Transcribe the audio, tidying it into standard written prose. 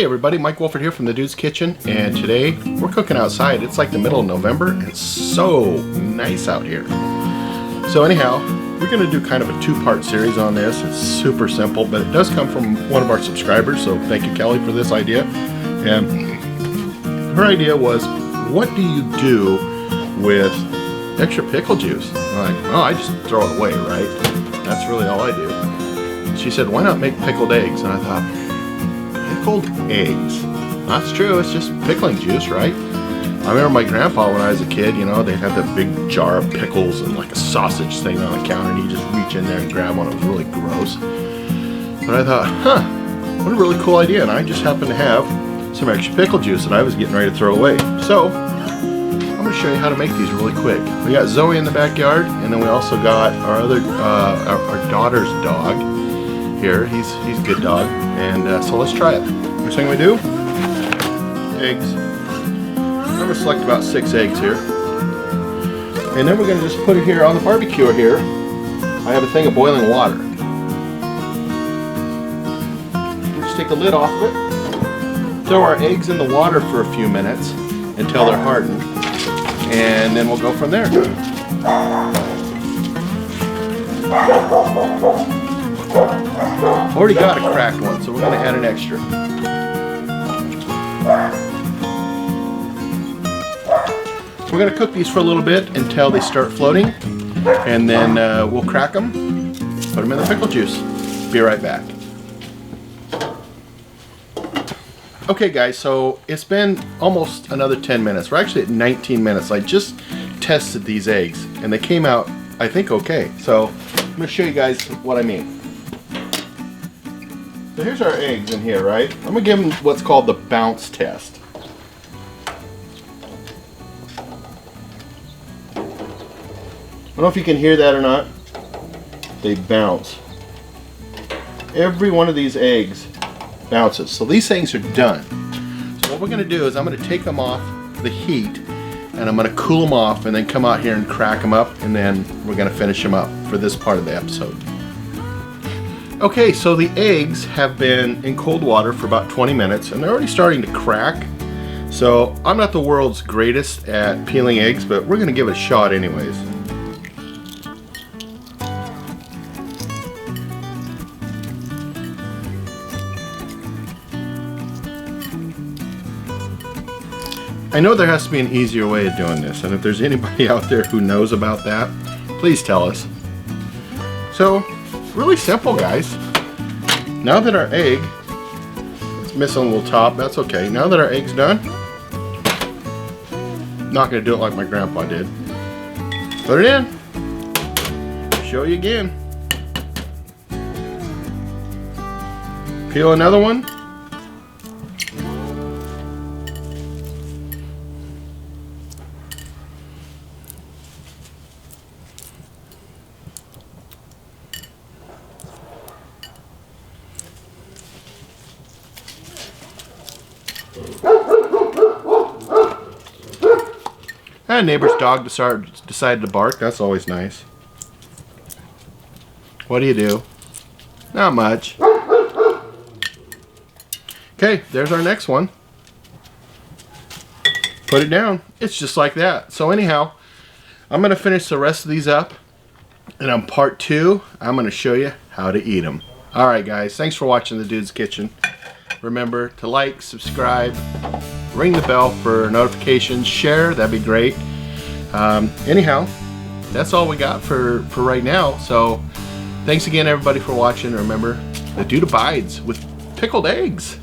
Hey everybody, Mike Wolford here from the Dude's Kitchen, and today we're cooking outside. It's like the middle of November and it's so nice out here. So anyhow, we're going to do kind of a two-part series on this. It's super simple, but it does come from one of our subscribers, so thank you, Kelly, for this idea. And her idea was, what do you do with extra pickle juice? I'm like, oh, I just throw it away, right? That's really all I do. She said, why not make pickled eggs? And I thought, pickled eggs? That's true, it's just pickling juice, right? I remember my grandpa when I was a kid, you know, they'd have that big jar of pickles and like a sausage thing on the counter, and you just reach in there and grab one. It was really gross. But I thought, what a really cool idea, and I just happened to have some extra pickle juice that I was getting ready to throw away. So, I'm going to show you how to make these really quick. We got Zoe in the backyard, and then we also got our other, our daughter's dog here. He's a good dog, and so let's try it. First thing we do, eggs. I'm going to select about 6 eggs here. And then we're going to just put it here on the barbecue here. I have a thing of boiling water. We'll just take the lid off of it. Throw our eggs in the water for a few minutes until they're hardened. And then we'll go from there. Already got a cracked one, so we're going to add an extra. We're going to cook these for a little bit until they start floating, and then we'll crack them, put them in the pickle juice. Be right back. Okay guys, so it's been almost another 10 minutes. We're actually at 19 minutes. I just tested these eggs, and they came out, I think, okay. So I'm going to show you guys what I mean. So here's our eggs in here, right? I'm going to give them what's called the bounce test. I don't know if you can hear that or not. They bounce. Every one of these eggs bounces. So these things are done. So what we're going to do is I'm going to take them off the heat, and I'm going to cool them off, and then come out here and crack them up, and then we're going to finish them up for this part of the episode. Okay, so the eggs have been in cold water for about 20 minutes, and they're already starting to crack. So I'm not the world's greatest at peeling eggs, but we're going to give it a shot anyways. I know there has to be an easier way of doing this, and if there's anybody out there who knows about that, please tell us. So, really simple, guys. Now that our egg, it's missing a little top, that's okay. Now that our egg's done, I'm not going to do it like my grandpa did. Put it in. Show you again. Peel another one. And neighbor's dog decided to bark. That's always nice. What do you do? Not much. Okay, there's our next one. Put it down. It's just like that. So anyhow, I'm going to finish the rest of these up. And on part 2, I'm going to show you how to eat them. Alright guys, thanks for watching The Dude's Kitchen. Remember to like, subscribe, ring the bell for notifications, share, that'd be great. Anyhow, that's all we got for right now. So thanks again everybody for watching. Remember, the dude abides with pickled eggs.